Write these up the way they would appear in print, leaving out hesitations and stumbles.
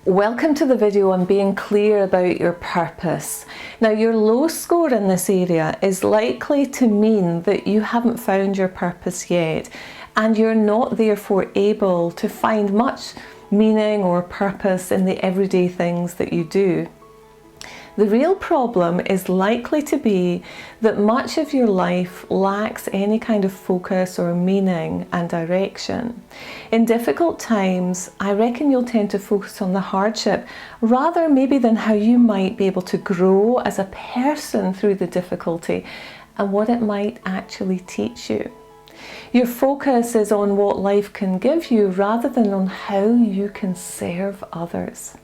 Welcome to the video on being clear about your purpose. Now, your low score in this area is likely to mean that you haven't found your purpose yet, and you're not therefore able to find much meaning or purpose in the everyday things that you do. The real problem is likely to be that much of your life lacks any kind of focus or meaning and direction. In difficult times, I reckon you'll tend to focus on the hardship rather maybe than how you might be able to grow as a person through the difficulty and what it might actually teach you. Your focus is on what life can give you rather than on how you can serve others.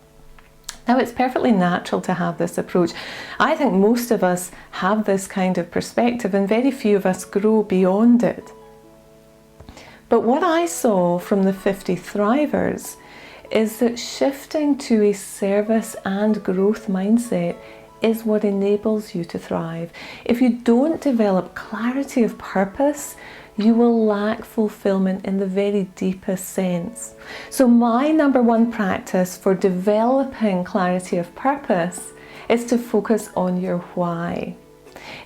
Now, it's perfectly natural to have this approach. I think most of us have this kind of perspective and very few of us grow beyond it. But what I saw from the 50 Thrivers is that shifting to a service and growth mindset is what enables you to thrive. If you don't develop clarity of purpose, you will lack fulfillment in the very deepest sense. So my number one practice for developing clarity of purpose is to focus on your why.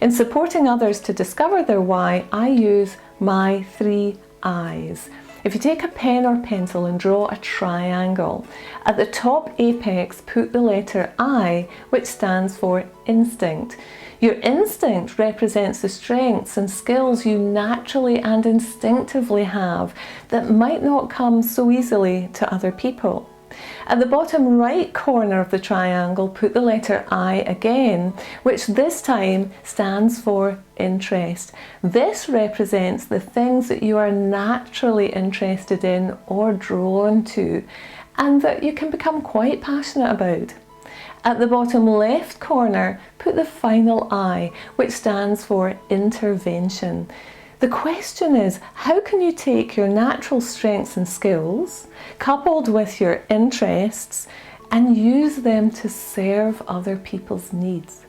In supporting others to discover their why, I use my 3 I's. If you take a pen or pencil and draw a triangle, at the top apex put the letter I, which stands for instinct. Your instinct represents the strengths and skills you naturally and instinctively have that might not come so easily to other people. At the bottom right corner of the triangle, put the letter I again, which this time stands for interest. This represents the things that you are naturally interested in or drawn to, and that you can become quite passionate about. At the bottom left corner, put the final I, which stands for intervention. The question is, how can you take your natural strengths and skills, coupled with your interests, and use them to serve other people's needs?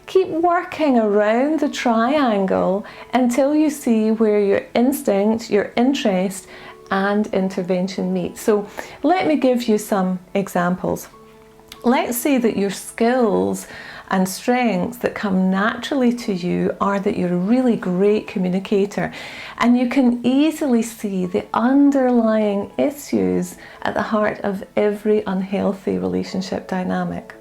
Keep working around the triangle until you see where your instinct, your interest, and intervention meet. So let me give you some examples. Let's say that your skills and strengths that come naturally to you are that you're a really great communicator and you can easily see the underlying issues at the heart of every unhealthy relationship dynamic.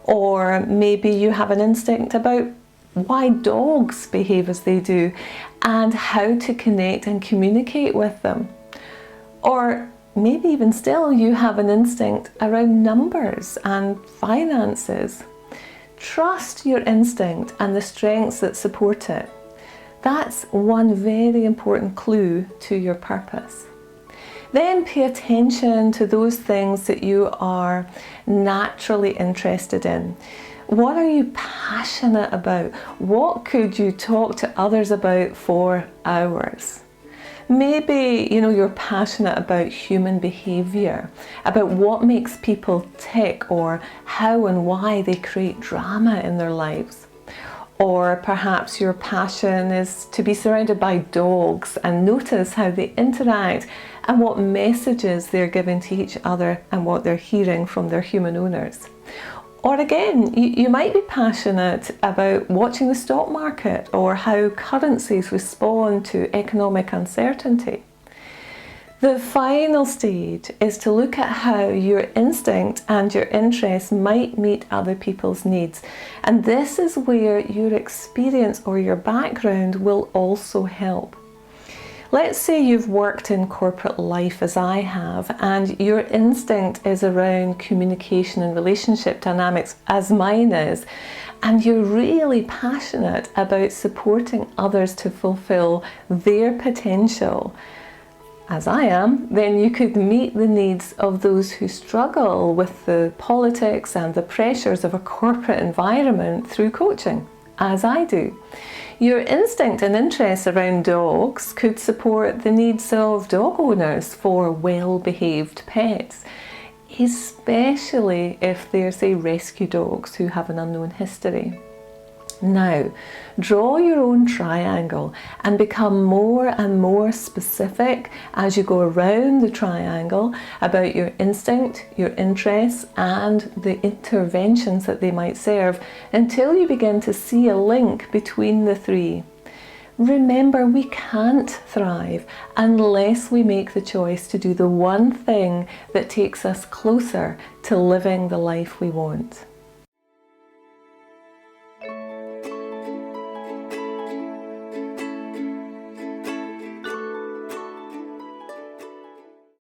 Or maybe you have an instinct about why dogs behave as they do and how to connect and communicate with them. Or maybe even still, you have an instinct around numbers and finances. Trust your instinct and the strengths that support it. That's one very important clue to your purpose. Then pay attention to those things that you are naturally interested in. What are you passionate about? What could you talk to others about for hours? Maybe, you're passionate about human behaviour, about what makes people tick or how and why they create drama in their lives. Or perhaps your passion is to be surrounded by dogs and notice how they interact and what messages they're giving to each other and what they're hearing from their human owners. Or again, you might be passionate about watching the stock market or how currencies respond to economic uncertainty. The final stage is to look at how your instinct and your interests might meet other people's needs. And this is where your experience or your background will also help. Let's say you've worked in corporate life as I have, and your instinct is around communication and relationship dynamics as mine is, and you're really passionate about supporting others to fulfill their potential, as I am, then you could meet the needs of those who struggle with the politics and the pressures of a corporate environment through coaching, as I do. Your instinct and interest around dogs could support the needs of dog owners for well-behaved pets, especially if they're, say, rescue dogs who have an unknown history. Now, draw your own triangle and become more and more specific as you go around the triangle about your instinct, your interests, and the interventions that they might serve until you begin to see a link between the three. Remember, we can't thrive unless we make the choice to do the one thing that takes us closer to living the life we want.